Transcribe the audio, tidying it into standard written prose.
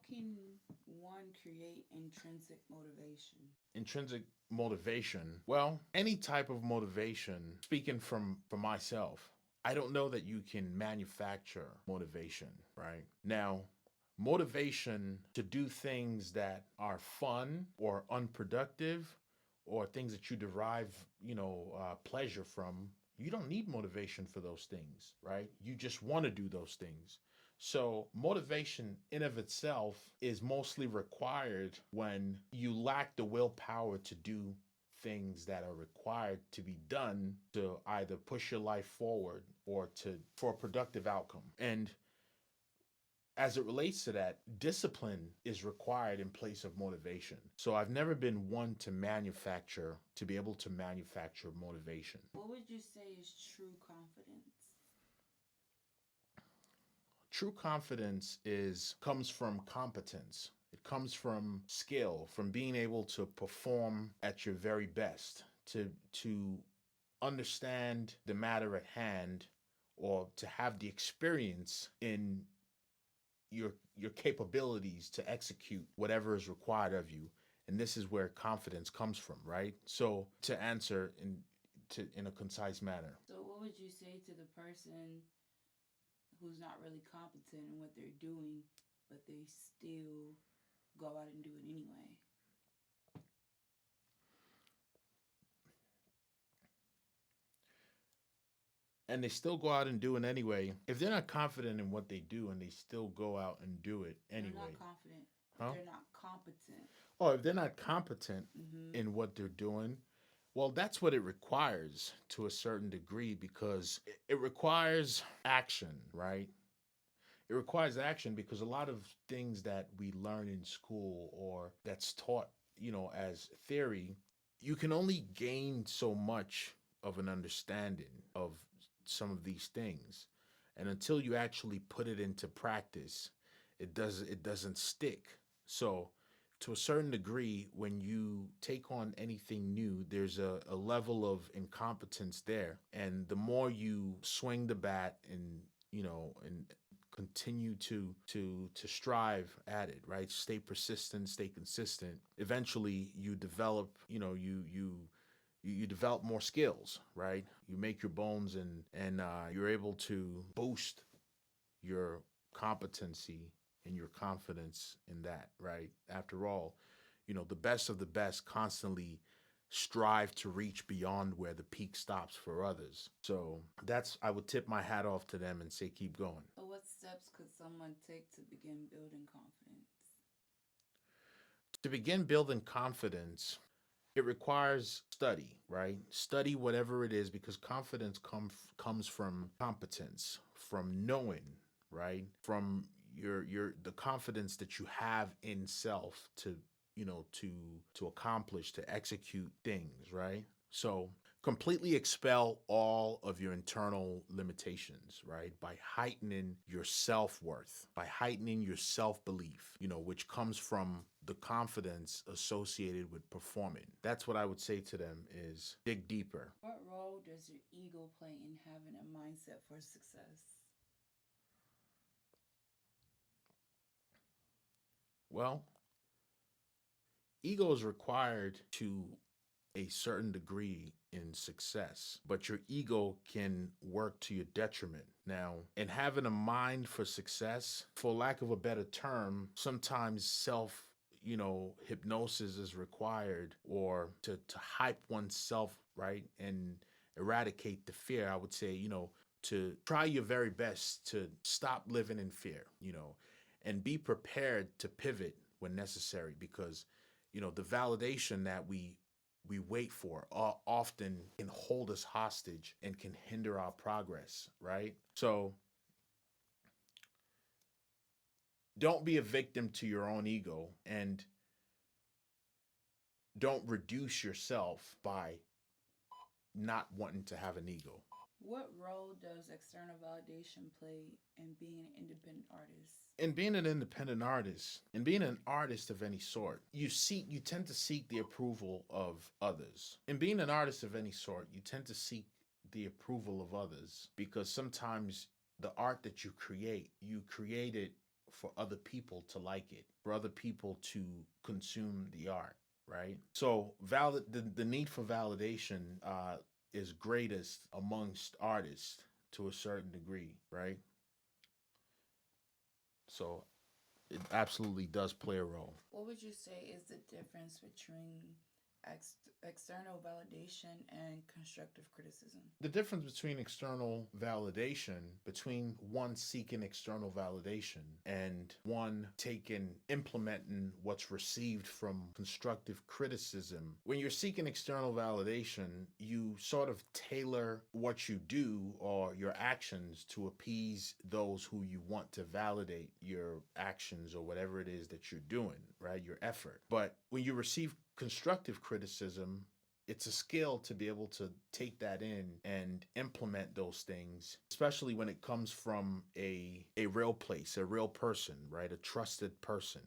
can one create intrinsic motivation? Intrinsic motivation. Well, any type of motivation, speaking for myself, I don't know that you can manufacture motivation, right? Now, motivation to do things that are fun or unproductive or things that you derive, pleasure from, you don't need motivation for those things, right? You just want to do those things. So, motivation in of itself is mostly required when you lack the willpower to do things that are required to be done to either push your life forward or to for a productive outcome. And as it relates to that, discipline is required in place of motivation. So I've never been one to be able to manufacture motivation. What would you say is true confidence? True confidence is comes from competence. It comes from skill, from being able to perform at your very best, to understand the matter at hand or to have the experience in your capabilities to execute whatever is required of you. And this is where confidence comes from, right? So to answer in a concise manner. So, what would you say to the person who's not really competent in what they're doing, but they still go out and do it anyway? And they still go out and do it anyway. If they're not confident in what they do and they still go out and do it They're anyway, not confident. huh? They're not competent. Or if they're not competent Mm-hmm. in what they're doing, well, that's what it requires to a certain degree because it requires action, right? It requires action because a lot of things that we learn in school or that's taught, as theory, you can only gain so much of an understanding of some of these things. And until you actually put it into practice, it doesn't stick. So to a certain degree, when you take on anything new, there's a level of incompetence there. And the more you swing the bat and continue to strive at it, right? Stay persistent, stay consistent. Eventually you develop, you develop more skills, right? You make your bones and you're able to boost your competency and your confidence in that, right? After all, the best of the best constantly strive to reach beyond where the peak stops for others. So that's, I would tip my hat off to them and say, keep going. So, what steps could someone take to begin building confidence? To begin building confidence, it requires study, right? Study whatever it is because confidence comes from competence, from knowing, right? From your the confidence that you have in self to to accomplish, to execute things, right? So completely expel all of your internal limitations, right? By heightening your self-worth, by heightening your self-belief, which comes from the confidence associated with performing. That's what I would say to them is dig deeper. What role does your ego play in having a mindset for success? Well, ego is required to a certain degree in success, but your ego can work to your detriment. Now, in having a mind for success, for lack of a better term, sometimes hypnosis is required or to hype oneself, right? And eradicate the fear. I would say, to try your very best to stop living in fear, and be prepared to pivot when necessary because the validation that we wait for often can hold us hostage and can hinder our progress, right? So don't be a victim to your own ego and don't reduce yourself by not wanting to have an ego. What role does external validation play in being an independent artist? In being an independent artist, in being an artist of any sort, you tend to seek the approval of others. In being an artist of any sort, you tend to seek the approval of others because sometimes the art that you create it for other people to like it, for other people to consume the art, right? So the need for validation is greatest amongst artists to a certain degree, right? So it absolutely does play a role. What would you say is the difference between external validation and constructive criticism? The difference between external validation, between one seeking external validation and one taking, implementing what's received from constructive criticism. When you're seeking external validation, you sort of tailor what you do or your actions to appease those who you want to validate your actions or whatever it is that you're doing, right? Your effort. But when you receive constructive criticism, it's a skill to be able to take that in and implement those things, especially when it comes from a real place, a real person, right? A trusted person.